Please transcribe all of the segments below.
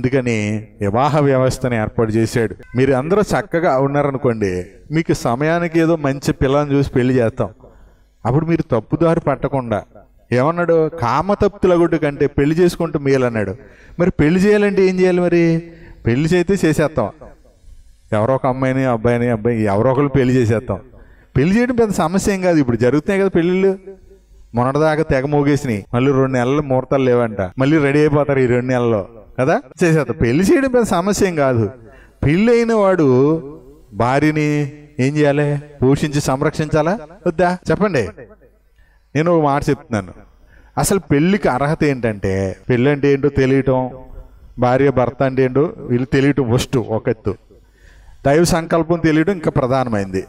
అందుకని వివాహ వ్యవస్థని ఏర్పాటు చేశాడు. మీరు అందరూ చక్కగా ఉన్నారనుకోండి, మీకు సమయానికి ఏదో మంచి పిల్లని చూసి పెళ్లి చేస్తాం. అప్పుడు మీరు తప్పుదారి పట్టకుండా ఏమన్నాడు, కామతప్తులగుడ్డు కంటే పెళ్లి చేసుకుంటూ మేలు అన్నాడు. మరి పెళ్లి చేయాలంటే ఏం చేయాలి? మరి పెళ్లి చేస్తే చేసేస్తాం, ఎవరో ఒక అమ్మాయిని అబ్బాయిని ఎవరో ఒకరు పెళ్లి చేసేస్తాం. పెళ్లి చేయడం పెద్ద సమస్య ఏం కాదు. ఇప్పుడు జరుగుతున్నాయి కదా పెళ్ళిళ్ళు, మొన్నటిదాకా తెగ మోగేసినాయి, మళ్ళీ 2 నెలలు ముహూర్తాలు లేవంట, మళ్ళీ రెడీ అయిపోతారు ఈ 2 నెలల్లో కదా, చేసేస్తాం. పెళ్లి చేయడం పెద్ద సమస్య ఏం కాదు. పెళ్ళి అయిన వాడు భార్యని ఏం చేయాలి? పోషించి సంరక్షించాలా వద్దా? చెప్పండి. నేను ఒక మాట చెప్తున్నాను. అసలు పెళ్లికి అర్హత ఏంటంటే, పెళ్ళి అంటే ఏంటో తెలియటం, భార్య భర్త అంటే ఏంటో వీళ్ళు తెలియటం ఫస్ట్ ఒక ఎత్తు, దైవ సంకల్పం తెలియటం ఇంకా ప్రధానమైంది.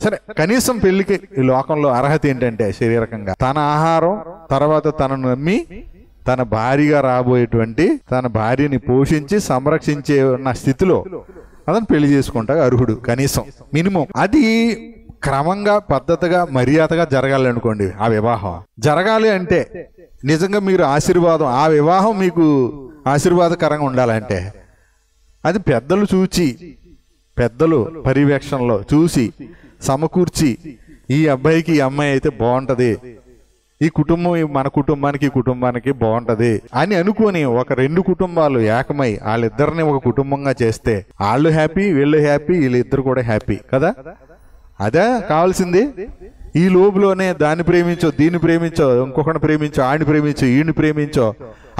సరే, కనీసం పెళ్లికి ఈ లోకంలో అర్హత ఏంటంటే శరీరకంగా తన ఆహారం, తర్వాత తనను నమ్మి తన భార్యగా రాబోయేటువంటి తన భార్యని పోషించి సంరక్షించే ఉన్న స్థితిలో అతను పెళ్లి చేసుకుంటా అర్హుడు. కనీసం మినిమం అది క్రమంగా పద్ధతిగా మర్యాదగా జరగాలి అనుకోండి. ఆ వివాహం జరగాలి అంటే నిజంగా మీరు ఆశీర్వాదం, ఆ వివాహం మీకు ఆశీర్వాదకరంగా ఉండాలంటే అది పెద్దలు చూచి, పెద్దలు పర్యవేక్షణలో చూసి సమకూర్చి, ఈ అబ్బాయికి ఈ అమ్మాయి అయితే బాగుంటది, ఈ కుటుంబం మన కుటుంబానికి ఈ కుటుంబానికి బాగుంటది అని అనుకొని ఒక 2 కుటుంబాలు ఏకమై వాళ్ళిద్దరిని ఒక కుటుంబంగా చేస్తే వాళ్ళు హ్యాపీ, వీళ్ళు హ్యాపీ, వీళ్ళిద్దరు కూడా హ్యాపీ కదా. అదే కావాల్సింది. ఈ లోపులోనే దాన్ని ప్రేమించో, దీన్ని ప్రేమించో, ఇంకొకరిని ప్రేమించో, ఆడిని ప్రేమించో, ఈయన్ని ప్రేమించో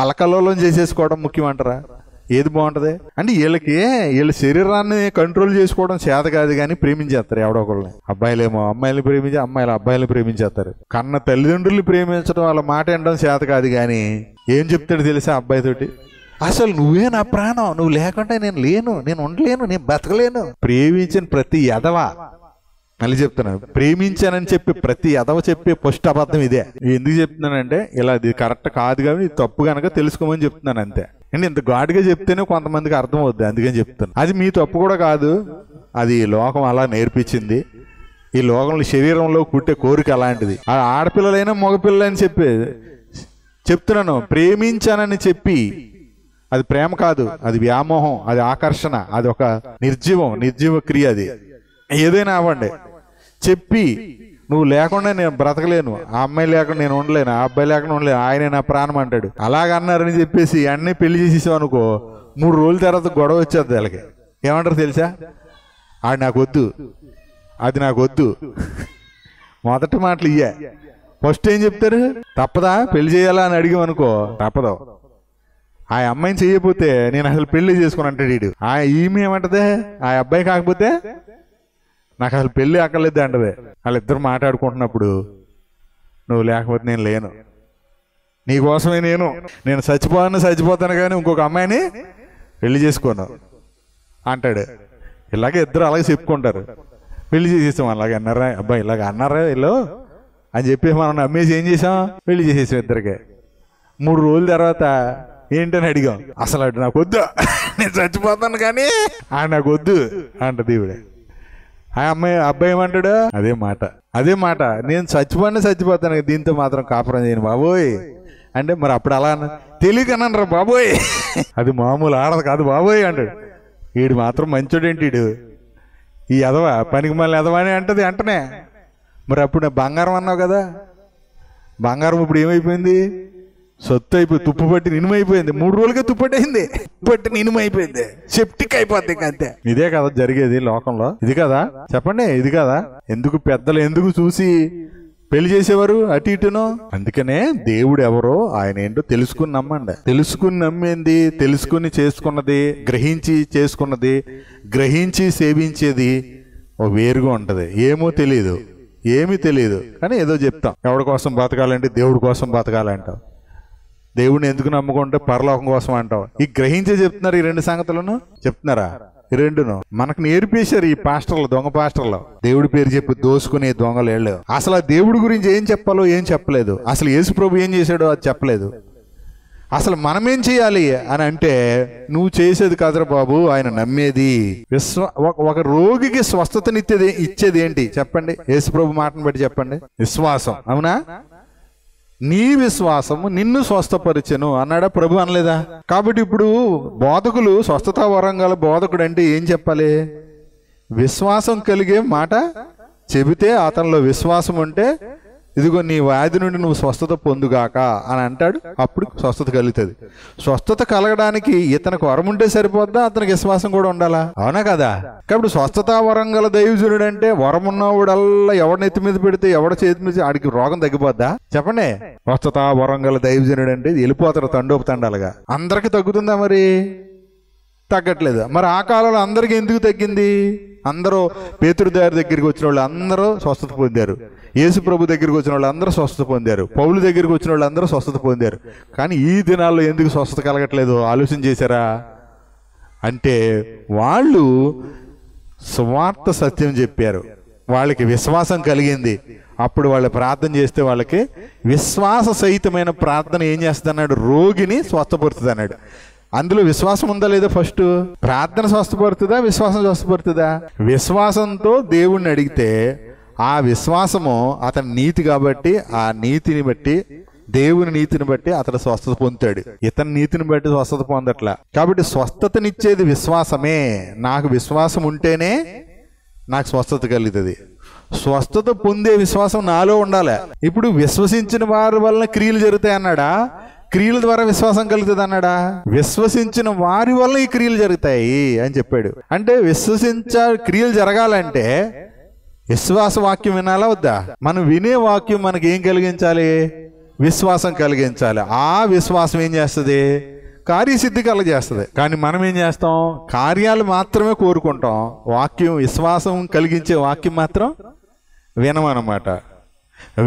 అలకల్లోలం చేసేసుకోవడం ముఖ్యమంటారా? ఏది బాగుంటది అంటే వీళ్ళ శరీరాన్ని కంట్రోల్ చేసుకోవడం చేత కాదు కానీ ప్రేమించేస్తారు ఎవడో ఒకళ్ళని. అబ్బాయిలేమో అమ్మాయిలు ప్రేమించి, అమ్మాయిలు అబ్బాయిలు ప్రేమించేస్తారు. కన్న తల్లిదండ్రులు ప్రేమించడం, వాళ్ళ మాట వినడం చేత కాదు కానీ ఏం చెప్తాడు తెలుసా అబ్బాయితోటి? అసలు నువ్వే నా ప్రాణం, నువ్వు లేకుండా నేను లేను, నేను ఉండలేను, నేను బతకలేను. ప్రేమించిన ప్రతి ఎదవా, మళ్ళీ చెప్తున్నాను, ప్రేమించానని చెప్పి ప్రతి ఎదవ చెప్పే ఫస్ట్ అబద్ధం ఇదే. ఎందుకు చెప్తున్నానంటే ఇలా ఇది కరెక్ట్ కాదు కానీ ఇది తప్పు కనుక తెలుసుకోమని చెప్తున్నాను అంతే. అంటే ఇంత ఘాటుగా చెప్తేనే కొంతమందికి అర్థం అవుద్ది, అందుకని చెప్తాను. అది మీ తప్పు కూడా కాదు, అది లోకం అలా నేర్పించింది. ఈ లోకంలో శరీరంలో పుట్టే కోరిక అలాంటిది. ఆ ఆడపిల్లలైనా మగపిల్లలని చెప్తున్నాను. ప్రేమించానని చెప్పి అది ప్రేమ కాదు, అది వ్యామోహం, అది ఆకర్షణ, అది ఒక నిర్జీవ క్రియ. అది ఏదైనా అవ్వండి. చెప్పి నువ్వు లేకుండా నేను బ్రతకలేను, ఆ అమ్మాయి లేకుండా నేను ఉండలేను, ఆ అబ్బాయి లేకుండా ఉండలేను, ఆయనే నా ప్రాణం అంటాడు. అలాగన్నారని చెప్పేసి అన్నీ పెళ్లి చేసేసావు అనుకో, 3 రోజుల తర్వాత గొడవ వచ్చేది. వాళ్ళకి ఏమంటారు తెలుసా? ఆడు నాకు వద్దు, అది నాకు వద్దు. మొదటి మాటలు ఇయ్యే. ఫస్ట్ ఏం చెప్తారు? తప్పదా పెళ్లి చేయాలా అని అడిగామనుకో, తప్పదు. ఆ అమ్మాయిని చేయకపోతే నేను అసలు పెళ్లి చేసుకుని అంటాడు వీడు. ఈమె ఏమంటది? ఆ అబ్బాయి కాకపోతే నాకు అసలు పెళ్లి అక్కర్లేదు అంటది. వాళ్ళిద్దరు మాట్లాడుకుంటున్నప్పుడు నువ్వు లేకపోతే నేను లేను, నీకోసమే నేను చచ్చిపోతాను కానీ ఇంకొక అమ్మాయిని పెళ్లి చేసుకోను అంటాడు. ఇలాగే ఇద్దరు అలాగే చెప్పుకుంటారు. పెళ్లి చేసేసాం, అలాగే అన్నారా అబ్బాయి, ఇలాగ అన్నారా వీళ్ళు అని చెప్పేసి మనం నమ్మేసి ఏం చేసాం? పెళ్లి చేసేసాం ఇద్దరికి. 3 రోజుల తర్వాత ఏంటని అడిగాం, అసలు అటు నాకు వద్దు, నేను చచ్చిపోతాను కానీ నాకు వద్దు అంటది ఈవిడే. ఆ అబ్బాయి ఏమంటాడు? అదే మాట నేను చచ్చిపోతాను, దీంతో మాత్రం కాపురం చేయను బాబోయ్ అంటే. మరి అప్పుడు అలా తెలియకన్నాను రా బాబోయ్, అది మామూలు ఆడదు కాదు బాబోయ్ అంటాడు. వీడు మాత్రం మంచోడేంటి వీడు, ఈ ఎదవ పనికి మళ్ళీ ఎదవ అని అంటది అంటనే. మరి అప్పుడు బంగారం అన్నావు కదా, బంగారం ఇప్పుడు ఏమైపోయింది? సొత్తు అయిపోయి తుప్పు పట్టి నినుమైపోయింది. 3 రోజులుగా తుప్పట్టయింది, పట్టి నినుమైపోయింది, సెప్టిక్ అయిపోద్ది. అంతే. ఇదే కదా జరిగేది లోకంలో. ఇది కదా చెప్పండి, ఇది కదా. పెద్దలు ఎందుకు చూసి పెళ్లి చేసేవారు అటు ఇటును? అందుకనే దేవుడు ఎవరో ఆయన ఏంటో తెలుసుకుని నమ్మండి. తెలుసుకుని నమ్మేంది, తెలుసుకుని చేసుకున్నది, గ్రహించి చేసుకున్నది, గ్రహించి సేవించేది ఒక వేరుగా ఉంటది. ఏమీ తెలియదు కానీ ఏదో చెప్తాం. ఎవరి కోసం బతకాలంటే దేవుడి కోసం బతకాలంటాం, దేవుడిని ఎందుకు నమ్ముకుంటే పరలోకం కోసం అంటాం. ఈ గ్రహించే చెప్తున్నారు. ఈ 2 సంగతులను చెప్తున్నారా? ఈ 2ను మనకు నేర్పేశారు ఈ పాస్టర్లు, దొంగ పాస్టర్లు. దేవుడి పేరు చెప్పి దోసుకునే దొంగలు ఏళ్ళు. అసలు ఆ దేవుడి గురించి ఏం చెప్పాలో ఏం చెప్పలేదు. అసలు యేసు ప్రభు ఏం చేశాడో అది చెప్పలేదు. అసలు మనమేం చేయాలి అని అంటే, నువ్వు చేసేది కాదురా బాబు, ఆయన నమ్మేది. ఒక రోగికి స్వస్థతనిచ్చేది ఇచ్చేది ఏంటి చెప్పండి? యేసు ప్రభు మాటను బట్టి చెప్పండి. విశ్వాసం. అవునా? నీ విశ్వాసము నిన్ను స్వస్థపరిచెను అన్నాడా ప్రభు? అనలేదా? కాబట్టి ఇప్పుడు బోధకులు, స్వస్థతా వరం గల బోధకుడు అంటే ఏం చెప్పాలి? విశ్వాసం కలిగే మాట చెబితే, అతనిలో విశ్వాసం ఉంటే ఇదిగో నీ వ్యాధి నుండి నువ్వు స్వస్థత పొందుగాక అని అంటాడు. అప్పుడు స్వస్థత కలుగుతుంది. స్వస్థత కలగడానికి ఇతనికి వరం ఉంటే సరిపోద్దా? అతనికి విశ్వాసం కూడా ఉండాలా? అవునా కదా? కాబట్టి స్వస్థతా వరం గల దైవజనుడు అంటే వరం ఉన్నవాడల్లా ఎవడ నెత్తి మీద పెడితే, ఎవడ చేతి మీద ఆడికి రోగం తగ్గిపోద్దా? చెప్పండి. స్వస్థతా వరం గల దైవజనుడు అంటే వెళ్ళిపోతారు తండోపు తండాలుగా. అందరికి తగ్గుతుందా? మరి తగ్గట్లేదు. మరి ఆ కాలంలో అందరికి ఎందుకు తగ్గింది? అందరూ పేతురు దగ్గరికి వచ్చిన వాళ్ళు అందరూ స్వస్థత పొందారు. యేసు ప్రభు దగ్గరికి వచ్చిన వాళ్ళు అందరూ స్వస్థత పొందారు. పౌలు దగ్గరికి వచ్చిన వాళ్ళు అందరూ స్వస్థత పొందారు. కానీ ఈ దినాల్లో ఎందుకు స్వస్థత కలగట్లేదు? ఆలోచన చేశారా? అంటే వాళ్ళు సువార్త సత్యం చెప్పారు, వాళ్ళకి విశ్వాసం కలిగింది. అప్పుడు వాళ్ళు ప్రార్థన చేస్తే వాళ్ళకి విశ్వాస సహితమైన ప్రార్థన ఏం చేస్తుంది అన్నాడు? రోగిని స్వస్థపడుతుంది అన్నాడు. అందులో విశ్వాసం ఉందా లేదా? ఫస్ట్ ప్రార్థన స్వస్థపడుతుందా? విశ్వాసం స్వస్థపడుతుందా? విశ్వాసంతో దేవుణ్ణి అడిగితే ఆ విశ్వాసము అతని నీతి కాబట్టి, ఆ నీతిని బట్టి, దేవుని నీతిని బట్టి అతడు స్వస్థత పొందుతాడు. ఇతని నీతిని బట్టి స్వస్థత పొందట్లా. కాబట్టి స్వస్థతనిచ్చేది విశ్వాసమే. నాకు విశ్వాసం ఉంటేనే నాకు స్వస్థత కలుగుతుంది. స్వస్థత పొందే విశ్వాసం నాలో ఉండాలి. ఇప్పుడు విశ్వసించిన వారి వలన క్రియలు జరుగుతాయి అన్నాడా? క్రియల ద్వారా విశ్వాసం కలుగుతుంది అన్నాడా? విశ్వసించిన వారి వల్ల ఈ క్రియలు జరుగుతాయి అని చెప్పాడు. అంటే క్రియలు జరగాలంటే విశ్వాస వాక్యం వినాలా వద్దా? మనం వినే వాక్యం మనకి ఏం కలిగించాలి? విశ్వాసం కలిగించాలి. ఆ విశ్వాసం ఏం చేస్తుంది? కార్యసిద్ధి కలగజేస్తుంది. కానీ మనం ఏం చేస్తాం? కార్యాలు మాత్రమే కోరుకుంటాం. వాక్యం, విశ్వాసం కలిగించే వాక్యం మాత్రం వినమన్నమాట.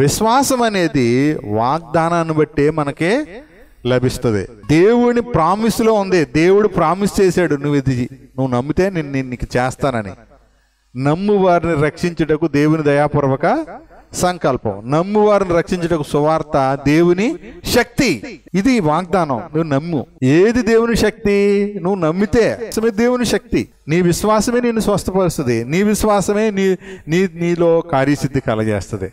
విశ్వాసం అనేది వాగ్దానాన్ని బట్టే మనకే లభిస్తుంది. దేవుని ప్రామిస్లో ఉంది. దేవుడు ప్రామిస్ చేశాడు, నువ్వు నమ్మితే నేను నీకు చేస్తానని. నమ్ము వారిని రక్షించుటకు దేవుని దయాపూర్వక సంకల్పం. నమ్ము వారిని రక్షించుటకు సువార్త దేవుని శక్తి. ఇది వాగ్దానం. నువ్వు నమ్ము. ఏది దేవుని శక్తి? నువ్వు నమ్మితే దేవుని శక్తి. నీ విశ్వాసమే నిన్ను స్వస్థపరుస్తుంది. నీ విశ్వాసమే నీలో కార్యసిద్ధి కలగజేస్తుంది.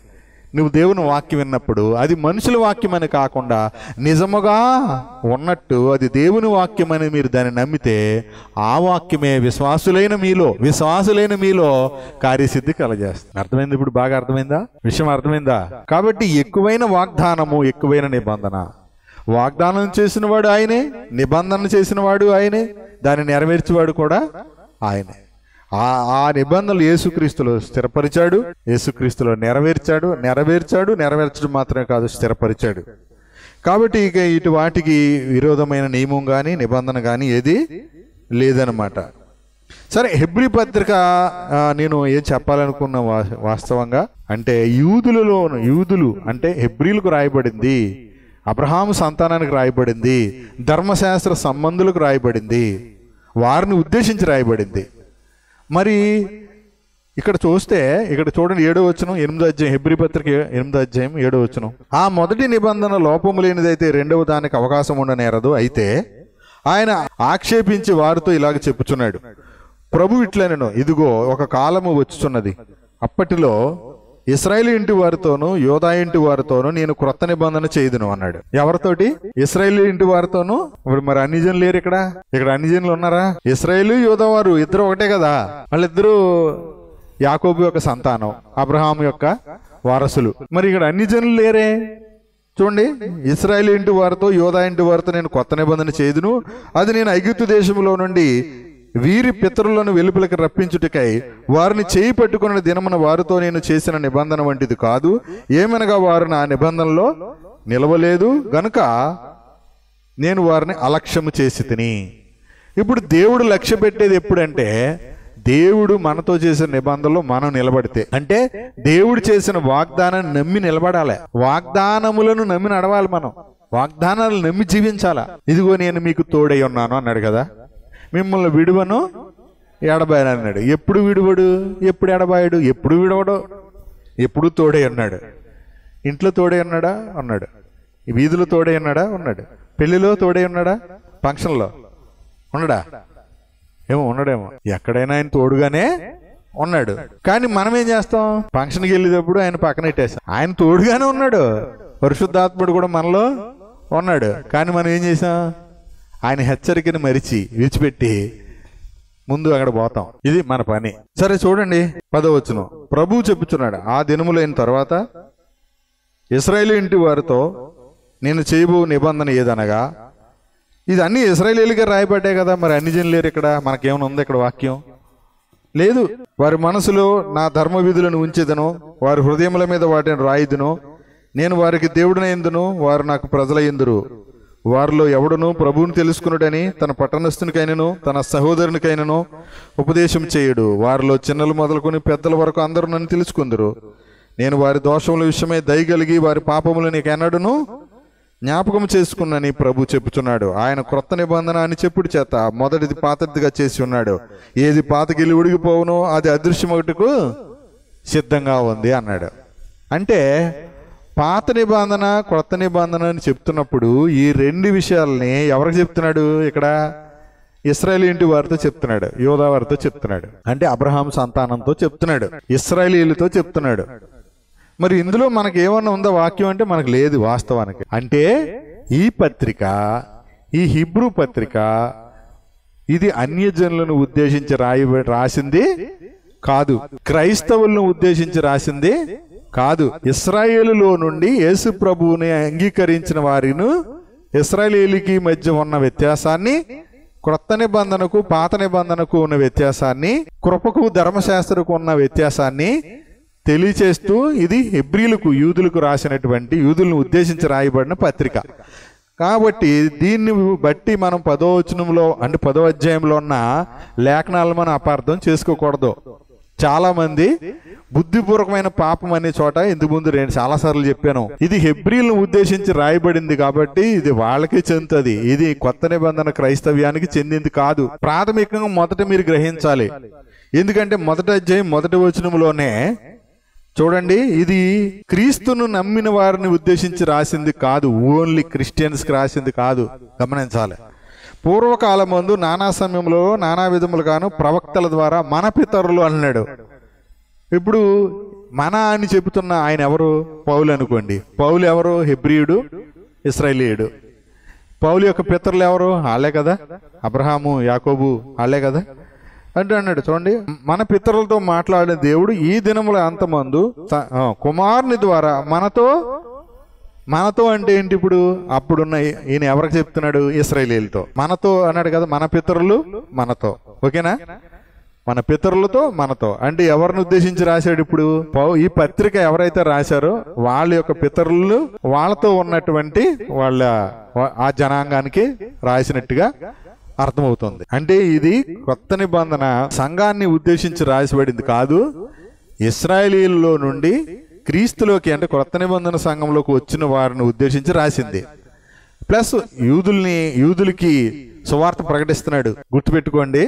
నువ్వు దేవుని వాక్యం విన్నప్పుడు అది మనుషుల వాక్యం అని కాకుండా నిజముగా ఉన్నట్టు అది దేవుని వాక్యం అని మీరు దాన్ని నమ్మితే ఆ వాక్యమే విశ్వాసులైన మీలో కార్యసిద్ధి కలగజేస్తుంది. అర్థమైంది? ఇప్పుడు బాగా అర్థమైందా? విషయం అర్థమైందా? కాబట్టి ఎక్కువైన వాగ్దానము, ఎక్కువైన నిబంధన. వాగ్దానం చేసిన వాడు ఆయనే, నిబంధన చేసిన వాడు ఆయనే, దాన్ని నెరవేర్చేవాడు కూడా ఆయనే. ఆ నిబంధనలు యేసుక్రీస్తులో స్థిరపరిచాడు, యేసుక్రీస్తులో నెరవేర్చడం మాత్రమే కాదు, స్థిరపరిచాడు. కాబట్టి ఇక ఇటు వాటికి విరోధమైన నియమం కానీ నిబంధన కానీ ఏది లేదనమాట. సరే, హెబ్రీ పత్రిక నేను ఏం చెప్పాలనుకున్న వాస్తవంగా అంటే యూదులు అంటే హెబ్రీలకు రాయబడింది, అబ్రహాము సంతానానికి రాయబడింది, ధర్మశాస్త్ర సంబంధులకు రాయబడింది, వారిని ఉద్దేశించి రాయబడింది. మరి ఇక్కడ చూడండి 7వ వచనం, 8వ అధ్యాయం, హెబ్రీ పత్రిక 8వ అధ్యాయం 7వ వచనం. ఆ మొదటి నిబంధన లోపము లేనిదైతే రెండవ దానికి అవకాశం ఉండనేరదు. అయితే ఆయన ఆక్షేపించి వారితో ఇలాగ చెప్పుచున్నాడు, ప్రభు ఇట్లనెను, ఇదిగో ఒక కాలము వచ్చుచున్నది, అప్పటిలో ఇశ్రాయేలు ఇంటి వారితోనూ యోధా ఇంటి వారితోనూ నేను క్రొత్త నిబంధన చేయుదును అన్నాడు. ఎవరితోటి? ఇశ్రాయేలు ఇంటి వారితోనూ. మరి అన్ని జనులు లేరు ఇక్కడ అన్ని జనులు ఉన్నారా? ఇశ్రాయేలు యోధా వారు ఇద్దరు ఒకటే కదా. వాళ్ళిద్దరూ యాకోబు యొక్క సంతానం, అబ్రహాము యొక్క వారసులు. మరి ఇక్కడ అన్ని జనులు లేరే? చూడండి, ఇశ్రాయేలు ఇంటి వారితో యోధా ఇంటి వారితో నేను కొత్త నిబంధన చేయుదును, అది నేను ఐగుప్తు దేశంలో నుండి వీరి పితరులను వెలుపలికి రప్పించుటకై వారిని చేయి పట్టుకున్న దినమున వారితో నేను చేసిన నిబంధన వంటిది కాదు. ఏమనగా వారు నా నిబంధనలో నిలవలేదు గనుక నేను వారిని అలక్ష్యము చేసి తిని. ఇప్పుడు దేవుడు లక్ష్య పెట్టేది ఎప్పుడంటే దేవుడు మనతో చేసిన నిబంధనలో మనం నిలబడితే, అంటే దేవుడు చేసిన వాగ్దానాన్ని నమ్మి నిలబడాలి. వాగ్దానములను నమ్మి నడవాలి. మనం వాగ్దానాలను నమ్మి జీవించాలా. ఇదిగో నేను మీకు తోడై ఉన్నాను అన్నాడు కదా. మిమ్మల్ని విడువను ఎడబాయను అన్నాడు. ఎప్పుడు విడువడు, ఎప్పుడు ఎడబాయడు, ఎప్పుడు విడవడు, ఎప్పుడు తోడే అన్నాడు. ఇంట్లో తోడే ఉన్నాడా? ఉన్నాడు. వీధిలో తోడే ఉన్నాడా? ఉన్నాడు. పెళ్లిలో తోడే ఉన్నాడా? ఫంక్షన్లో ఉన్నాడా? ఉన్నాడేమో. ఎక్కడైనా ఆయన తోడుగానే ఉన్నాడు. కానీ మనం ఏం చేస్తాం? ఫంక్షన్కి వెళ్ళేటప్పుడు ఆయన పక్కన పెట్టేస్తాం. ఆయన తోడుగానే ఉన్నాడు, పరిశుద్ధాత్ముడు కూడా మనలో ఉన్నాడు. కానీ మనం ఏం చేసాం? ఆయన హెచ్చరికను మరిచి విడిచిపెట్టి ముందు అక్కడ పోతాం. ఇది మన పని. సరే చూడండి 10వ వచనం. ప్రభువు చెప్పుచున్నాడు, ఆ దినములైన తర్వాత ఇశ్రాయేలు ఇంటి వారితో నేను చేయబో నిబంధన ఏదనగా, ఇది అన్ని ఇశ్రాయేలీయులుగా రాయబడ్డాయి కదా, మరి అన్ని జనులు లేరు ఇక్కడ. మనకేమైనా ఉంది ఇక్కడ వాక్యం? లేదు. వారి మనసులో నా ధర్మ విధులను ఉంచేదను, వారి హృదయముల మీద వాటిని రాయిదును, నేను వారికి దేవుడినైందును, వారు నాకు ప్రజలయ్యుందురు. వారిలో ఎవడును ప్రభువుని తెలుసుకున్నాడని తన పట్టణస్థునికైనను తన సహోదరునికైనను ఉపదేశం చేయడు. వారిలో చిన్నలు మొదలుకొని పెద్దల వరకు అందరూ నన్ను తెలుసుకుందరు. నేను వారి దోషముల విషయమై దయగలిగి వారి పాపములు నీకు ఎన్నడూను జ్ఞాపకం చేసుకున్నని ప్రభు చెప్పుచున్నాడు. ఆయన క్రొత్త నిబంధన అని చెప్పుడు చేత మొదటిది పాతదిగా చేసి ఉన్నాడు. ఏది పాతకిల్లి ఉడిగిపోవునో అది అదృశ్యమొకటికు సిద్ధంగా ఉంది అన్నాడు. అంటే పాత నిబంధన క్రొత్త నిబంధన అని చెప్తున్నప్పుడు ఈ రెండు విషయాలని ఎవరికి చెప్తున్నాడు? ఇక్కడ ఇశ్రాయేలు ఇంటి వారితో చెప్తున్నాడు, యోధా వారితో చెప్తున్నాడు. అంటే అబ్రహాం సంతానంతో చెప్తున్నాడు, ఇశ్రాయేలీయులతో చెప్తున్నాడు. మరి ఇందులో మనకి ఏమన్నా ఉందా వాక్యం అంటే మనకు లేదు వాస్తవానికి. అంటే ఈ పత్రిక, ఈ హీబ్రూ పత్రిక, ఇది అన్యజనులను ఉద్దేశించి రాసింది కాదు, క్రైస్తవులను ఉద్దేశించి రాసింది కాదు. ఇశ్రాయేలులో నుండి యేసు ప్రభువుని అంగీకరించిన వారిను ఇశ్రాయేలీయులకి మధ్య ఉన్న వ్యత్యాసాన్ని, క్రొత్త నిబంధనకు పాత నిబంధనకు ఉన్న వ్యత్యాసాన్ని, కృపకు ధర్మశాస్త్రకు ఉన్న వ్యత్యాసాన్ని తెలియచేస్తూ ఇది హెబ్రీలకు యూదులకు రాసినటువంటి, యూదులను ఉద్దేశించి రాయబడిన పత్రిక. కాబట్టి దీన్ని బట్టి మనం 10వ వచనంలో అంటే 10వ అధ్యాయంలో ఉన్న లేఖనాలను మనం అపార్థం చేసుకోకూడదు. చాలా మంది బుద్ధిపూర్వకమైన పాపం అనే చోట ఇందుకు ముందు నేను చాలాసార్లు చెప్పాను, ఇది హెబ్రీలను ఉద్దేశించి రాయబడింది కాబట్టి ఇది వాళ్ళకి చెందుతుంది, ఇది కొత్త నిబంధన క్రైస్తవ్యానికి చెందింది కాదు. ప్రాథమికంగా మొదట మీరు గ్రహించాలి. ఎందుకంటే 1వ అధ్యాయం 1వ వచనంలోనే చూడండి, ఇది క్రీస్తును నమ్మిన వారిని ఉద్దేశించి రాసింది కాదు, ఓన్లీ క్రిస్టియన్స్కి రాసింది కాదు. గమనించాలి. పూర్వకాలం ముందు నానా సమయంలో నానా విధములుగాను ప్రవక్తల ద్వారా మన పితరులు అన్నాడు. ఇప్పుడు మన అని చెబుతున్న ఆయన ఎవరు? పౌలు అనుకోండి. పౌలు ఎవరు? హెబ్రీయుడు, ఇశ్రాయేలీయుడు. పౌలు యొక్క పితరులు ఎవరు? వాళ్ళే కదా, అబ్రహాము, యాకోబు, వాళ్ళే కదా. అంటే అన్నాడు చూడండి, మన పితరులతో మాట్లాడిన దేవుడు ఈ దినముల అంతమందు కుమారుని ద్వారా మనతో అంటే ఏంటి? ఇప్పుడు అప్పుడున్న ఈయన ఎవరికి చెప్తున్నాడు? ఇశ్రాయేలీయులతో. మనతో అన్నాడు కదా, మన పితరులు మనతో. ఓకేనా? మన పితరులతో మనతో అంటే ఎవరిని ఉద్దేశించి రాశాడు? ఇప్పుడు ఈ పత్రిక ఎవరైతే రాశారో వాళ్ళ యొక్క పితరులు వాళ్ళతో ఉన్నటువంటి వాళ్ళ ఆ జనాంగానికి రాసినట్టుగా అర్థమవుతుంది. అంటే ఇది కొత్త నిబంధన సంఘాన్ని ఉద్దేశించి రాసిబడింది కాదు, ఇశ్రాయేలీయుల్లో నుండి క్రీస్తులోకి అంటే కొత్త నిబంధన సంఘంలోకి వచ్చిన వారిని ఉద్దేశించి రాసింది. ప్లస్ యూదులకి సువార్త ప్రకటిస్తున్నాడు. గుర్తుపెట్టుకోండి,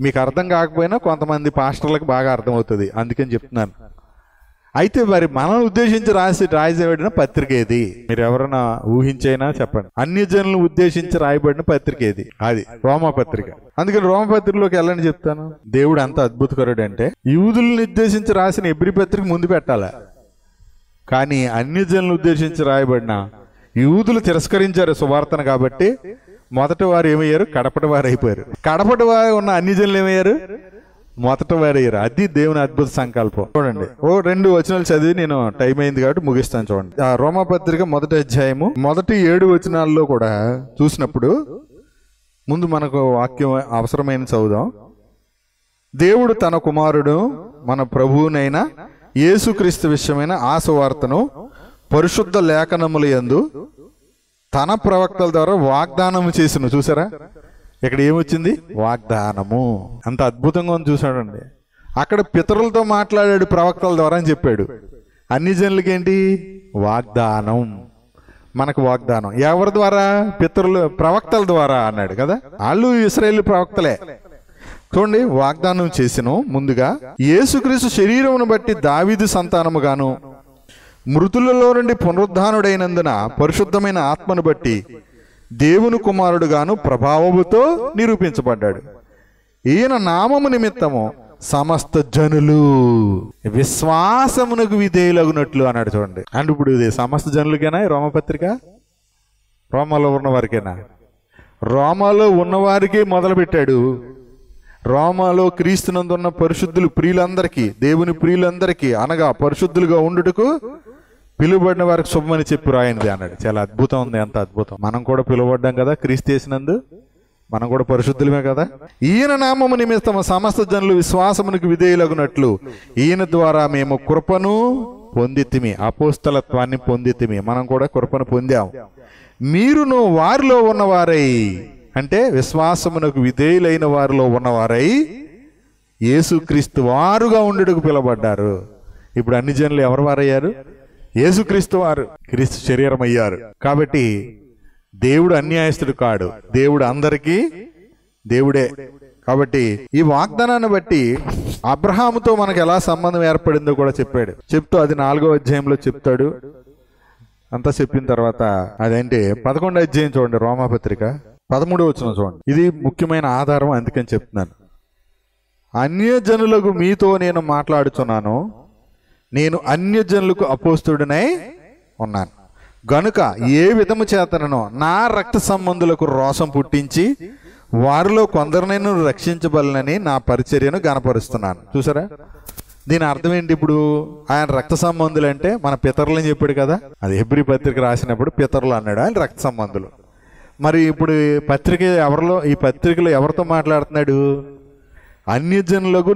మీకు అర్థం కాకపోయినా కొంతమంది పాస్టర్లకు బాగా అర్థమవుతుంది, అందుకని చెప్తున్నాను. అయితే మరి మనం ఉద్దేశించి రాయబడిన పత్రిక ఏది? మీరు ఎవరైనా ఊహించైనా చెప్పండి. అన్యజనులను ఉద్దేశించి రాయబడిన పత్రిక ఏది? అది రోమా పత్రిక. అందుకని రోమా పత్రికలోకి వెళ్ళని చెప్తాను. దేవుడు అంత అద్భుతకరుడు అంటే యూదులను ఉద్దేశించి రాసిన హెబ్రీ పత్రిక ముందు పెట్టాలి. కానీ అన్యజనులను ఉద్దేశించి రాయబడిన యూదులు తిరస్కరించారు సువార్తను కాబట్టి మొదటి వారు ఏమయ్యారు? కడపటి వారు అయిపోయారు. కడపటి వారు ఉన్న అన్యజనులు ఏమయ్యారు? మొదటి వారు అయ్యారు. అది దేవుని అద్భుత సంకల్పం. చూడండి, 2 వచనాలు చదివి నేను టైం అయింది కాబట్టి ముగిస్తాను. చూడండి, ఆ రోమాపత్రిక 1వ అధ్యాయము మొదటి 7 వచనాల్లో కూడా చూసినప్పుడు ముందు మనకు వాక్యం అవసరమైన చదువుదాం. దేవుడు తన కుమారుడు మన ప్రభువునైన యేసుక్రీస్తు విషయమైన ఆ సువార్తను పరిశుద్ధ లేఖనముల యందు తన ప్రవక్తల ద్వారా వాగ్దానము చేసిన. చూసారా ఇక్కడ ఏమొచ్చింది? వాగ్దానము. అంత అద్భుతంగా ఉంది చూసాడండి. అక్కడ పితరులతో మాట్లాడాడు ప్రవక్తల ద్వారా అని చెప్పాడు. అన్ని జనులకి ఏంటి? వాగ్దానం. మనకు వాగ్దానం ఎవరి ద్వారా? పితరులు ప్రవక్తల ద్వారా అన్నాడు కదా. వాళ్ళు ఇశ్రాయేలు ప్రవక్తలే. చూడండి, వాగ్దానం చేసిను ముందుగా యేసుక్రీస్తు శరీరమును బట్టి దావీదు సంతానముగాను మృతులలో నుండి పునరుద్ధానుడైనందున పరిశుద్ధమైన ఆత్మను బట్టి దేవుని కుమారుడుగాను ప్రభావముతో నిరూపించబడ్డాడు. ఈయన నామము నిమిత్తము సమస్త జనులు విశ్వాసమునకు విధేయులగునట్లు అన్నాడు. చూడండి. అంటే ఇప్పుడు ఇది సమస్త జనులకేనా రోమపత్రిక? రోమాలో ఉన్నవారికేనా? రోమాలో ఉన్నవారికి మొదలు పెట్టాడు. రోమాలో క్రీస్తునందున్న పరిశుద్ధులు ప్రియులందరికీ, దేవుని ప్రియులందరికీ, అనగా పరిశుద్ధులుగా ఉండుటకు పిలువబడిన వారికి శుభమని చెప్పి రాయండి అన్నాడు. చాలా అద్భుతం ఉంది. ఎంత అద్భుతం! మనం కూడా పిలువబడ్డాం కదా క్రీస్తు చేసినందు, మనం కూడా పరిశుద్ధులమే కదా. ఈయన నామము నిమిత్తము సమస్త జనులు విశ్వాసమునకు విధేయులగునట్లు ఈయన ద్వారా మేము కృపను పొందితిమి, అపోస్తలత్వాన్ని పొందితిమి. మనం కూడా కృపను పొందాం. మీరును వారిలో ఉన్నవారై, అంటే విశ్వాసమునకు విధేయులైన వారిలో ఉన్నవారై యేసుక్రీస్తు వారుగా ఉండుటకు పిలువబడ్డారు. ఇప్పుడు అన్ని జనులు ఎవరు వారయ్యారు? యేసుక్రీస్తు వారు. క్రీస్తు శరీరం అయ్యారు. కాబట్టి దేవుడు అన్యాయస్తుడు కాడు, దేవుడు అందరికీ దేవుడే. కాబట్టి ఈ వాగ్దానాన్ని బట్టి అబ్రహాముతో మనకు ఎలా సంబంధం ఏర్పడిందో కూడా చెప్పాడు. చెప్తూ అది 4వ అధ్యాయంలో చెప్తాడు. అంతా చెప్పిన తర్వాత అదేంటి 11వ అధ్యాయం చూడండి, రోమాపత్రిక 13వ వచనం చూడండి. ఇది ముఖ్యమైన ఆధారం, అందుకని చెప్తున్నాను. అన్యజనులకు మీతో నేను మాట్లాడుచున్నాను, నేను అన్యజనులకు అపోస్తుడనై ఉన్నాను గనుక ఏ విధము చేతనో నా రక్త సంబంధులకు రోషం పుట్టించి వారిలో కొందరినైనా రక్షించబలనని నా పరిచర్యను గనపరుస్తున్నాను. చూసారా? దీని అర్థం ఏంటి? ఇప్పుడు ఆయన రక్త సంబంధులు అంటే మన పితరులు అని చెప్పాడు కదా, అది హెబ్రీ పత్రిక రాసినప్పుడు పితరులు అన్నాడు, ఆయన రక్త సంబంధులు. మరి ఇప్పుడు పత్రిక ఎవరిలో, ఈ పత్రికలో ఎవరితో మాట్లాడుతున్నాడు? అన్యజనులకు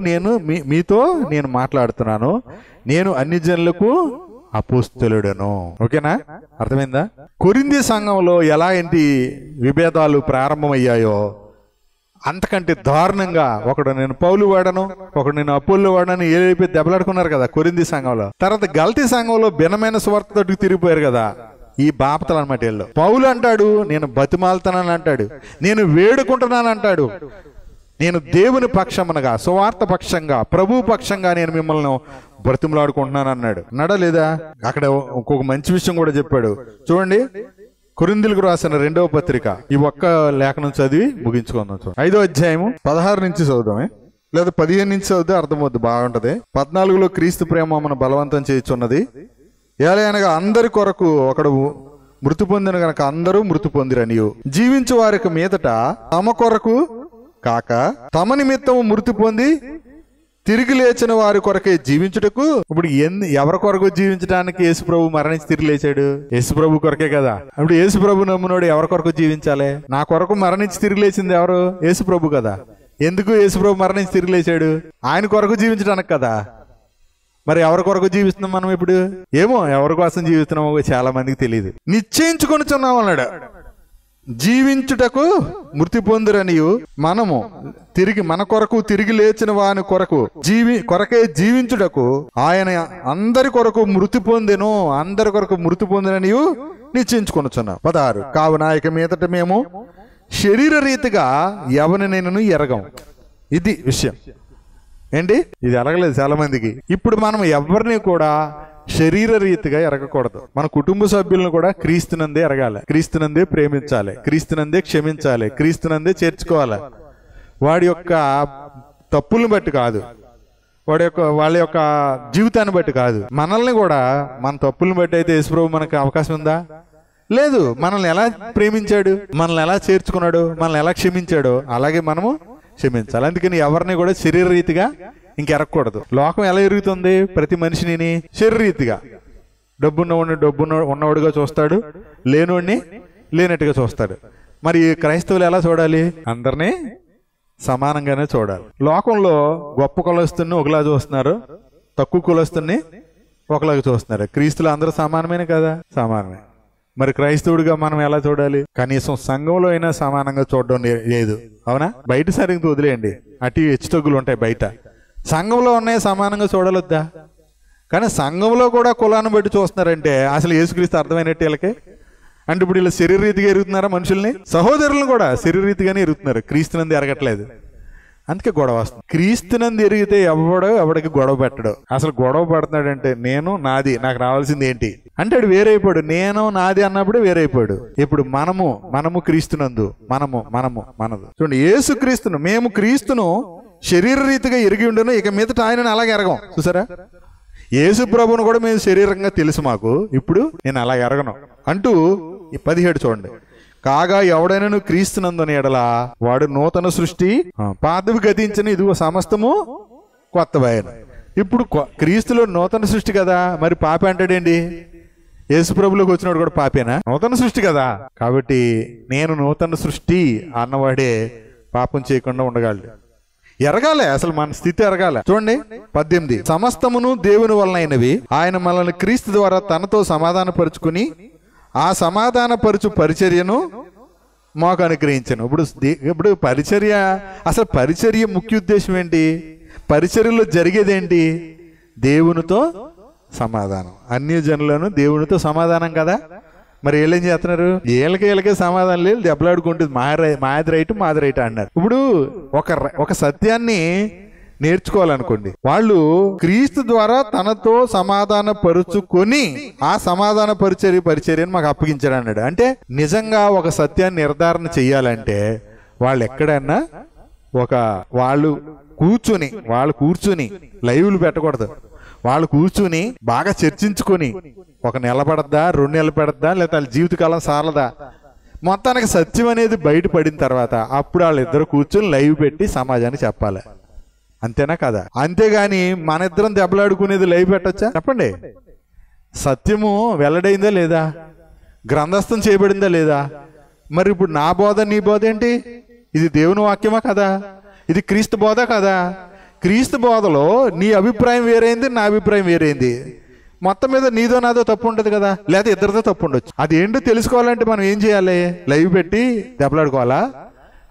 మీతో నేను మాట్లాడుతున్నాను, నేను అన్యజనులకు అపోస్తలుడను. ఓకేనా? అర్థమైందా? కొరింథీ సంఘంలో ఎలాంటి విభేదాలు ప్రారంభమయ్యాయో అంతకంటే దారుణంగా ఒకడు నేను పౌలు వాడను, ఒకడు నేను అపోల్లో వాడను ఏదైపోయి దెబ్బలాడుకున్నారు కదా కొరింథీ సంఘంలో. తర్వాత గల్తీ సంఘంలో భిన్నమైన స్వార్థతోటి తిరిగిపోయారు కదా ఈ బాపతలు అనమాట. వీళ్ళు పౌలు అంటాడు నేను బతిమాలుతానని అంటాడు, నేను వేడుకుంటున్నాను అంటాడు, నేను దేవుని పక్షమునగా, సువార్త పక్షంగా, ప్రభు పక్షంగా నేను మిమ్మల్ని బ్రతిమలాడుకుంటున్నాను అన్నాడా లేదా? అక్కడ ఇంకొక మంచి విషయం కూడా చెప్పాడు. చూడండి, కొరింథీయులకు రాసిన 2వ పత్రిక, ఈ ఒక్క లేఖనం చదివి ముగించుకుందాం. చూడండి, 5వ అధ్యాయము 16 నుంచి చదువుదామే, లేదా 15 నుంచి చదివితే అర్థమవుద్ది, బాగుంటది. 14లో క్రీస్తు ప్రేమ మన బలవంతం చేయుచున్నది, ఏలయనగా అందరి కొరకు ఒకడు మృతి పొందిన గనక అందరూ మృతి పొందిరనియు, జీవించు వారికి మీదట తమ కొరకు కాక తమ నిమిత్తము మృతి పొంది తిరిగి లేచిన వారి కొరకే జీవించుటకు. ఇప్పుడు ఎవరి కొరకు జీవించడానికి యేసుప్రభు మరణించి తిరిగి లేచాడు? యేసుప్రభు కొరకే కదా. ఇప్పుడు యేసుప్రభు నమ్మునోడు ఎవరి కొరకు జీవించాలి? నా కొరకు మరణించి తిరిగి లేచింది ఎవరు? యేసుప్రభు కదా. ఎందుకు యేసుప్రభు మరణించి తిరిగి లేచాడు? ఆయన కొరకు జీవించడానికి కదా. మరి ఎవరి కొరకు జీవిస్తున్నాం మనం ఇప్పుడు? ఏమో ఎవరి కోసం జీవిస్తున్నామో చాలా మందికి తెలియదు. నిశ్చయించుకొనిచున్నాం అన్నాడు, జీవించుటకు మృతి పొందిరనియు, మనము తిరిగి మన కొరకు తిరిగి లేచిన వాని కొరకే జీవించుటకు ఆయన అందరి కొరకు మృతి పొందెను, అందరి కొరకు మృతి పొందిననియు నిశ్చయించుకొనుచున్నాం. 16 కావున ఇక మీదట మేము శరీర రీతిగా ఎవరినైనను ఎరగం. ఇది విషయం ఏంటి? ఇది ఎరగలేదు చాలా మందికి. ఇప్పుడు మనం ఎవరిని కూడా శరీర రీతిగా ఎరగకూడదు. మన కుటుంబ సభ్యులను కూడా క్రీస్తునందే ఎరగాలి, క్రీస్తునందే ప్రేమించాలి, క్రీస్తునందే క్షమించాలి, క్రీస్తునందే చేర్చుకోవాలి. వాడి యొక్క తప్పులను బట్టి కాదు, వాళ్ళ యొక్క జీవితాన్ని బట్టి కాదు. మనల్ని కూడా మన తప్పులను బట్టి అయితే యేసుప్రభు మనకు అవకాశం ఉందా? లేదు. మనల్ని ఎలా ప్రేమించాడు, మనల్ని ఎలా చేర్చుకున్నాడు, మనల్ని ఎలా క్షమించాడో అలాగే మనము క్షమించాలి. అందుకని ఎవరిని కూడా శరీర రీతిగా ఇంకెరగకూడదు. లోకం ఎలా ఎరుగుతుంది? ప్రతి మనిషిని శరీరీతిగా, ఉన్నవాడుగా చూస్తాడు, లేనోడిని లేనట్టుగా చూస్తాడు. మరి క్రైస్తవులు ఎలా చూడాలి? అందరినీ సమానంగానే చూడాలి. లోకంలో గొప్ప కులస్తుని ఒకలా చూస్తున్నారు, తక్కువ కులస్తుని ఒకలాగా చూస్తున్నారు. క్రీస్తులు అందరూ సమానమైన కదా? సమానమే. మరి క్రైస్తవుడిగా మనం ఎలా చూడాలి? కనీసం సంఘంలో అయినా సమానంగా చూడడం లేదు. అవునా? బయట సరిగ్గా వదిలేయండి, అటు హెచ్చుతగ్గులు ఉంటాయి బయట. సంఘంలో ఉన్నాయి సమానంగా చూడలొద్దా? కానీ సంఘంలో కూడా కులాన్ని బట్టి చూస్తున్నారంటే అసలు యేసుక్రీస్తు అర్థమైనట్టు వీళ్ళకి. అంటే ఇప్పుడు వీళ్ళు శరీరరీతిగా ఎరుగుతున్నారా? మనుషుల్ని, సహోదరులను కూడా శరీరరీతిగానే ఎరుగుతున్నారు, క్రీస్తునంది ఎరగట్లేదు. అందుకే గొడవ వస్తుంది. క్రీస్తునంది ఎరిగితే ఎవడికి గొడవ పెట్టడు. అసలు గొడవ పడుతున్నాడంటే నేను నాది, నాకు రావాల్సింది ఏంటి అంటే వాడు వేరైపోయాడు. నేను నాది అన్నప్పుడు వేరైపోయాడు. ఇప్పుడు మనము క్రీస్తునందు, మనదు. చూడండి, యేసు క్రీస్తును, మేము క్రీస్తును శరీర రీతిగా ఎరిగి ఉండను, ఇక మీదట ఆయనను అలాగే ఎరగం. చూసారా, యేసు ప్రభువును కూడా మేము శరీరంగా తెలుసు మాకు, ఇప్పుడు నేను అలా ఎరగను అంటూ ఈ 17 చూడండి. కాగా ఎవడైనా క్రీస్తునందున ఎడలా వాడు నూతన సృష్టి, పాతవి గతించిన, ఇదిగో సమస్తము కొత్తవైన. ఇప్పుడు క్రీస్తులో నూతన సృష్టి కదా, మరి పాప అంటాడేంటి? యేసు ప్రభులోకి వచ్చినప్పుడు కూడా పాపేనా? నూతన సృష్టి కదా. కాబట్టి నేను నూతన సృష్టి అన్నవాడే పాపం చేయకుండా ఉండగలడు. ఎరగాలి, అసలు మన స్థితి ఎరగాలి. చూడండి 18, సమస్తమును దేవుని వలనైనవి, ఆయన మనల్ని క్రీస్తు ద్వారా తనతో సమాధాన పరుచుకుని ఆ సమాధాన పరుచు పరిచర్యను మాకు అనుగ్రహించను. ఇప్పుడు పరిచర్య, అసలు పరిచర్య ముఖ్య ఉద్దేశం ఏంటి? పరిచర్యలో జరిగేదేంటి? దేవునితో సమాధానం. అన్యజనులను దేవునితో సమాధానం కదా. మరి వీళ్ళేం చేస్తున్నారు? వీళ్ళకే సమాధానం లేదు, దెబ్బలాడుకుంటుంది. మాది రైట్ అన్నారు. ఇప్పుడు ఒక సత్యాన్ని నేర్చుకోవాలనుకోండి, వాళ్ళు క్రీస్తు ద్వారా తనతో సమాధాన పరుచుకొని ఆ సమాధాన పరిచర్యను మాకు అప్పగించాడు అన్నాడు. అంటే నిజంగా ఒక సత్యాన్ని నిర్ధారణ చెయ్యాలంటే వాళ్ళు ఎక్కడన్నా వాళ్ళు కూర్చుని లైవ్లు పెట్టకూడదు. వాళ్ళు కూర్చుని బాగా చర్చించుకొని 1 నెల పడద్దా, 2 నెలలు పడద్దా, లేదా వాళ్ళ జీవితకాలం సారదా, మొత్తానికి సత్యం అనేది బయటపడిన తర్వాత అప్పుడు వాళ్ళిద్దరు కూర్చొని లైవ్ పెట్టి సమాజానికి చెప్పాలి. అంతేనా కదా? అంతేగాని మన ఇద్దరం దెబ్బలాడుకునేది లైవ్ పెట్టచ్చా? చెప్పండి. సత్యము వెల్లడైందా లేదా? గ్రంథస్థం చేయబడిందా లేదా? మరి ఇప్పుడు నా బోధ నీ బోధ ఏంటి? ఇది దేవుని వాక్యమా కదా? ఇది క్రీస్తు బోధ కదా? క్రీస్తు బోధలో నీ అభిప్రాయం వేరైంది, నా అభిప్రాయం వేరైంది. మొత్తం మీద నీదో నాదో తప్పు ఉండదు కదా, లేదా ఇద్దరితో తప్పు ఉండొచ్చు. అది ఏంటో తెలుసుకోవాలంటే మనం ఏం చేయాలి? లైవ్ పెట్టి దెబ్బలాడుకోవాలా?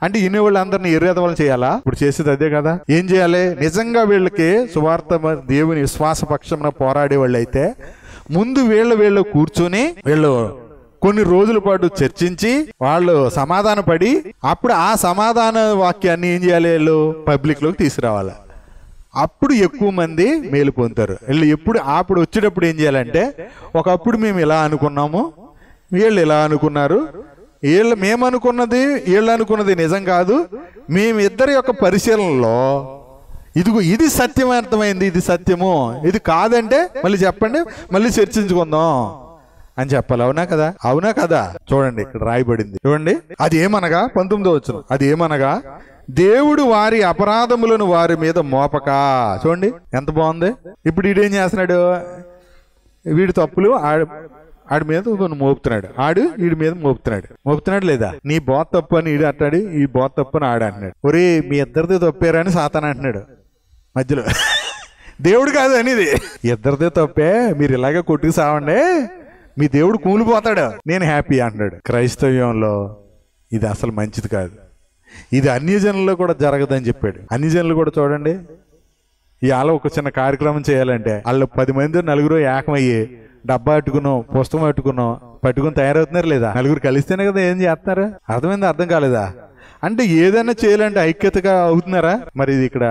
అంటే ఇన్ని వాళ్ళు అందరినీ ఎర్రేదవాళ్ళు చేయాలా? ఇప్పుడు చేసేది అదే కదా. ఏం చేయాలి? నిజంగా వీళ్ళకి సువార్త దేవుని విశ్వాస పక్షమున పోరాడే వాళ్ళు అయితే ముందు వీళ్ళు కూర్చొని వీళ్ళు కొన్ని రోజుల పాటు చర్చించి వాళ్ళు సమాధాన పడి అప్పుడు ఆ సమాధాన వాక్యాన్ని ఏం చేయాలి? వీళ్ళు పబ్లిక్ లోకి తీసుకురావాలి. అప్పుడు ఎక్కువ మంది మేలు పొందుతారు. వీళ్ళు అప్పుడు వచ్చేటప్పుడు ఏం చేయాలంటే, ఒకప్పుడు మేము ఇలా అనుకున్నాము, వీళ్ళు ఇలా అనుకున్నారు, మేము అనుకున్నది వీళ్ళు అనుకున్నది నిజం కాదు, మేమిద్దరి యొక్క పరిశీలనలో ఇదిగో ఇది సత్యవంతమైంది, ఇది సత్యము, ఇది కాదంటే మళ్ళీ చెప్పండి, మళ్ళీ చర్చించుకుందాం అని చెప్పాలి. అవునా కదా? అవునా కదా? చూడండి ఇక్కడ రాయబడింది, చూడండి. అది ఏమనగా 19వ వచనం, అది ఏమనగా దేవుడు వారి అపరాధములను వారి మీద మోపక. చూడండి ఎంత బాగుంది. ఇప్పుడు వీడేం చేస్తున్నాడు? వీడి తప్పులు ఆడి మీద మోపుతున్నాడు, వీడి మీద మోపుతున్నాడు లేదా? నీ బోధ తప్పు అని వీడు అంటాడు, ఈ బోధ తప్పు అని ఆడు అంటున్నాడు. ఒరే మీ ఇద్దరిదే తప్పారని సాతాను అంటున్నాడు మధ్యలో. దేవుడు కాదు అనేది, ఇద్దరిదే తప్పే, మీరు ఇలాగే కొట్టుకు సావండి, మీ దేవుడు కూలిపోతాడు, నేను హ్యాపీ అంటున్నాడు. క్రైస్తవ్యంలో ఇది అసలు మంచిది కాదు. ఇది అన్యజనుల్లో కూడా జరగదని చెప్పాడు. అన్యజనులు కూడా చూడండి, ఇవాళ ఒక చిన్న కార్యక్రమం చేయాలంటే వాళ్ళు 10 మంది 9 ఏకమయ్యి డబ్బా పుస్తకం పట్టుకుని తయారవుతున్నారు లేదా? 9 కలిస్తేనే కదా ఏం చేస్తున్నారు? అర్థమైంది? అర్థం కాలేదా? అంటే ఏదైనా చేయాలంటే ఐక్యతగా అవుతున్నారా? మరి ఇది ఇక్కడ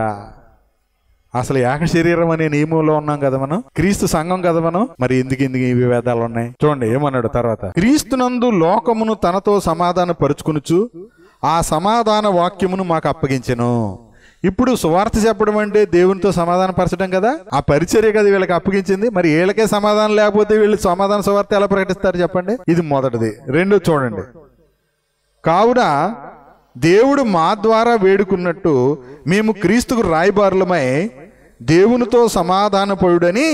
అసలు ఏక శరీరం అనే నియమంలో ఉన్నాం కదా మనం, క్రీస్తు సంఘం కదా మనం, మరి ఎందుకు ఈ విభేదాలు ఉన్నాయి? చూడండి ఏమన్నాడు తర్వాత, క్రీస్తునందు లోకమును తనతో సమాధాన పరుచుకునుచు ఆ సమాధాన వాక్యమును మాకు అప్పగించెను. ఇప్పుడు సువార్త చెప్పడం అంటే దేవునితో సమాధాన పరచడం కదా, ఆ పరిచర్య కదా వీళ్ళకి అప్పగించింది. మరి వీళ్ళకే సమాధానం లేకపోతే వీళ్ళు సమాధాన సువార్త ఎలా ప్రకటిస్తారు చెప్పండి? ఇది మొదటిది. రెండో చూడండి, కావున దేవుడు మా ద్వారా వేడుకున్నట్టు మేము క్రీస్తుకు రాయబారులమై దేవునితో సమాధాన పడుడని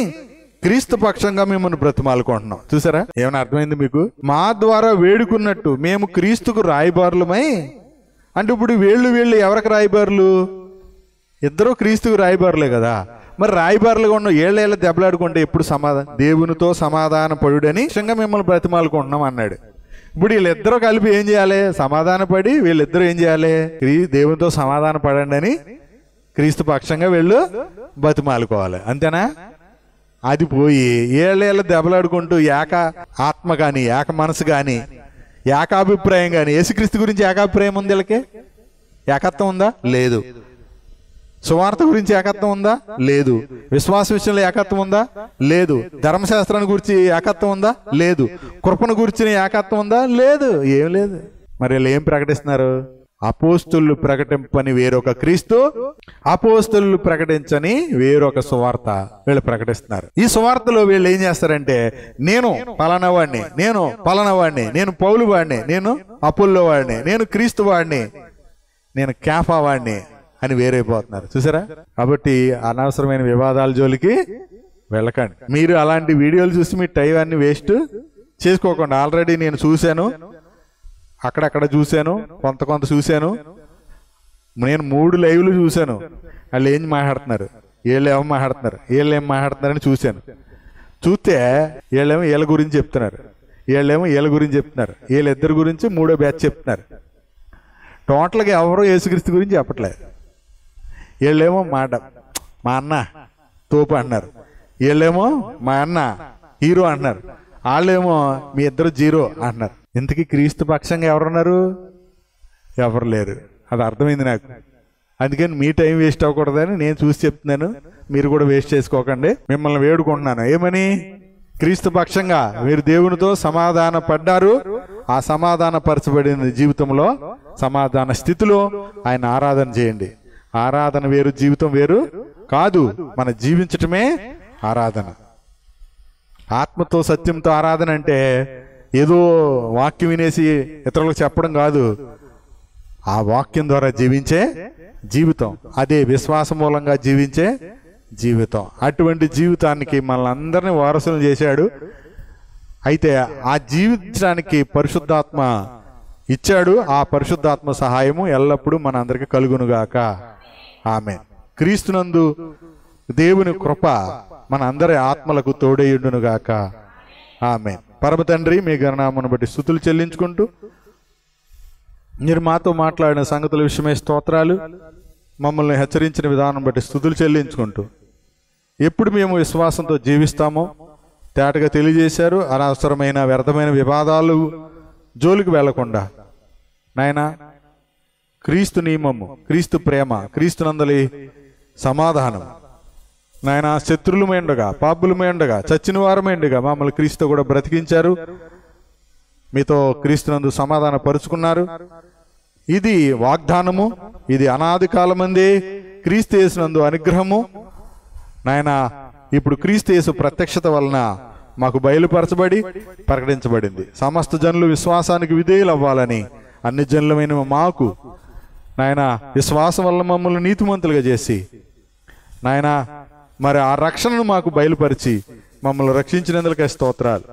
క్రీస్తు పక్షంగా మిమ్మల్ని బ్రతిమాలుకుంటున్నాం. చూసారా? ఏమైనా అర్థమైంది మీకు? మా ద్వారా వేడుకున్నట్టు మేము క్రీస్తుకు రాయబారులమై అంటే ఇప్పుడు వీళ్ళు ఎవరికి రాయబారులు? ఇద్దరు క్రీస్తుకు రాయబారులే కదా. మరి రాయబారులుగా ఉన్న ఏళ్ళ దెబ్బలాడుకుంటే ఎప్పుడు దేవునితో సమాధాన పడుడని మిమ్మల్ని బ్రతిమాలుకుంటున్నాం అన్నాడు. ఇప్పుడు వీళ్ళిద్దరూ కలిపి ఏం చేయాలి? సమాధాన పడి వీళ్ళిద్దరూ ఏం చేయాలి? దేవునితో సమాధాన పడండి అని క్రీస్తు పక్షంగా వీళ్ళు బతిమాలుకోవాలి. అంతేనా? అది పోయి ఏళ్ళ దెబ్బలాడుకుంటూ ఏక ఆత్మ కానీ ఏక మనసు కానీ ఏకాభిప్రాయం కానీ, యేసుక్రీస్తు గురించి ఏకాభిప్రాయం ఉంది వీళ్ళకి? ఏకత్వం ఉందా? లేదు. సువార్త గురించి ఏకత్వం ఉందా? లేదు. విశ్వాస విషయంలో ఏకత్వం ఉందా? లేదు. ధర్మశాస్త్రాన్ని గురించి ఏకత్వం ఉందా? లేదు. కృపను గురించిన ఏకత్వం ఉందా? లేదు. ఏం లేదు. మరి వీళ్ళు ఏం ప్రకటిస్తున్నారు? అపోస్తలులు ప్రకటింపని వేరొక క్రీస్తు, అపోస్తలులు ప్రకటించని వేరొక సువార్త వీళ్ళు ప్రకటిస్తున్నారు. ఈ సువార్తలో వీళ్ళు ఏం చేస్తారంటే, నేను పలానా వాడిని, నేను పలానా వాడిని, నేను పౌలు వాడిని, నేను అపోల్లో వాడిని, నేను క్రీస్తు వాడిని, నేను కేఫా వాడిని అని వేరైపోతున్నారు. చూసారా? కాబట్టి అనవసరమైన వివాదాల జోలికి వెళ్ళకండి. మీరు అలాంటి వీడియోలు చూసి మీ టైం అన్ని వేస్ట్ చేసుకోకుండా, ఆల్రెడీ నేను చూశాను, అక్కడక్కడ చూశాను, కొంత చూశాను, నేను 3 లైవ్లు చూశాను. వాళ్ళు ఏం మాట్లాడుతున్నారు, వీళ్ళు ఏమో మాట్లాడుతున్నారు, వీళ్ళు ఏం మాట్లాడుతున్నారని చూశాను. చూస్తే వీళ్ళేమో వీళ్ళ గురించి చెప్తున్నారు, వీళ్ళేమో వీళ్ళ గురించి చెప్తున్నారు, వీళ్ళిద్దరి గురించి 3వ బ్యాచ్ చెప్తున్నారు. టోటల్గా ఎవరో యేసుక్రీస్తు గురించి చెప్పట్లేదు. వీళ్ళేమో మా అన్న తోపు అంటున్నారు, వీళ్ళేమో మా అన్న హీరో అంటున్నారు, వాళ్ళేమో మీ ఇద్దరు జీరో అంటున్నారు. ఇంతకీ క్రీస్తు పక్షంగా ఎవరున్నారు? ఎవరు లేరు. అది అర్థమైంది నాకు. అందుకని మీ టైం వేస్ట్ అవ్వకూడదని నేను చూసి చెప్తున్నాను. మీరు కూడా వేస్ట్ చేసుకోకండి. మిమ్మల్ని వేడుకుంటున్నాను, ఏమని? క్రీస్తు పక్షంగా మీరు దేవునితో సమాధాన పడ్డారు. ఆ సమాధాన పరచబడిన జీవితంలో, సమాధాన స్థితిలో ఆయన ఆరాధన చేయండి. ఆరాధన వేరు, జీవితం వేరు కాదు. మన జీవించటమే ఆరాధన. ఆత్మతో సత్యంతో ఆరాధన అంటే ఏదో వాక్యం వినేసి ఇతరులకు చెప్పడం కాదు. ఆ వాక్యం ద్వారా జీవించే జీవితం, అదే విశ్వాసం మూలంగా జీవించే జీవితం. అటువంటి జీవితానికి మనల్ని అందరినీ వారసులు చేశాడు. అయితే ఆ జీవించడానికి పరిశుద్ధాత్మ ఇచ్చాడు. ఆ పరిశుద్ధాత్మ సహాయము ఎల్లప్పుడూ మన అందరికి కలుగునుగాక. ఆమేన్. క్రీస్తునందు దేవుని కృప మన అందరి ఆత్మలకు తోడేయుండునుగాక. ఆమేన్. పరమ తండ్రి, మీ ఘననామమును బట్టి స్తుతులు చెల్లించుకుంటూ, మీరు మాతో మాట్లాడిన సంగతుల విషయమై స్తోత్రాలు, మమ్మల్ని హెచ్చరించిన విధానం బట్టి స్తుతులు చెల్లించుకుంటూ, ఎప్పుడు మేము విశ్వాసంతో జీవిస్తామో తేటగా తెలియజేశారు. అనవసరమైన వ్యర్థమైన వివాదాలు జోలికి వెళ్లకుండా నాయనా, క్రీస్తు నియమము, క్రీస్తు ప్రేమ, క్రీస్తునందలి సమాధానం నాయన, శత్రులమైండగా, పాపులమైండగా, చచ్చిన వారమైండగా మమ్మల్ని క్రీస్తు కూడా బ్రతికించారు. మీతో క్రీస్తునందు సమాధాన పరుచుకున్నారు. ఇది వాగ్దానము, ఇది అనాది కాలమందే క్రీస్తు యేసునందు అనుగ్రహము. నాయన, ఇప్పుడు క్రీస్తు యేసు ప్రత్యక్షత వలన మాకు బయలుపరచబడి ప్రకటించబడింది. సమస్త జనులు విశ్వాసానికి విధేయులు అవ్వాలని అన్ని జనులమైన మాకు నాయన విశ్వాసం వల్ల మమ్మల్ని నీతిమంతులుగా చేసి నాయన మరి ఆ రక్షణను మాకు బయలుపరిచి మమ్మల్ని రక్షించినందుకే స్తోత్రాలు.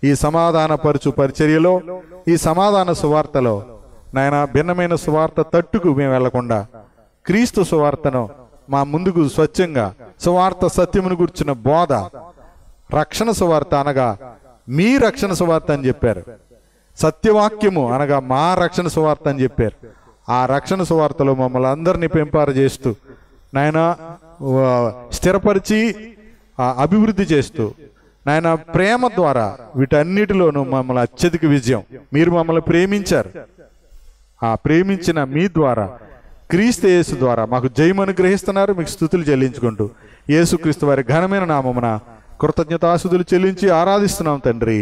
ఈ సమాధాన పరుచు పరిచర్యలో, ఈ సమాధాన సువార్తలో నాయన భిన్నమైన సువార్త తట్టుకు మేము వెళ్లకుండా క్రీస్తు సువార్తను మా ముందుకు స్వచ్ఛంగా, సువార్త సత్యమును గుర్చిన బోధ, రక్షణ సువార్త అనగా మీ రక్షణ సువార్త అని చెప్పారు. సత్యవాక్యము అనగా మా రక్షణ సువార్త అని చెప్పారు. ఆ రక్షణ సువార్తలో మమ్మల్ని అందరినీ పెంపార చేస్తూ నాయన స్థిరపరిచి అభివృద్ధి చేస్తూ నాయన ప్రేమ ద్వారా వీటన్నిటిలోనూ మమ్మల్ని అత్యధిక విజయం, మీరు మమ్మల్ని ప్రేమించారు. ఆ ప్రేమించిన మీ ద్వారా, క్రీస్తు యేసు ద్వారా మాకు జయం అనుగ్రహిస్తున్నారు. మీకు స్తుతులు చెల్లించుకుంటూ యేసుక్రీస్తు వారి ఘనమైన నామమున కృతజ్ఞతాస్తుతులు చెల్లించి ఆరాధిస్తున్నాం తండ్రి.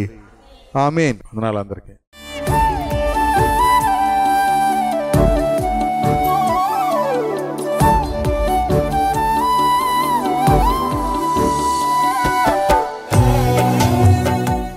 ఆమేన్. వందనాలు అందరికీ.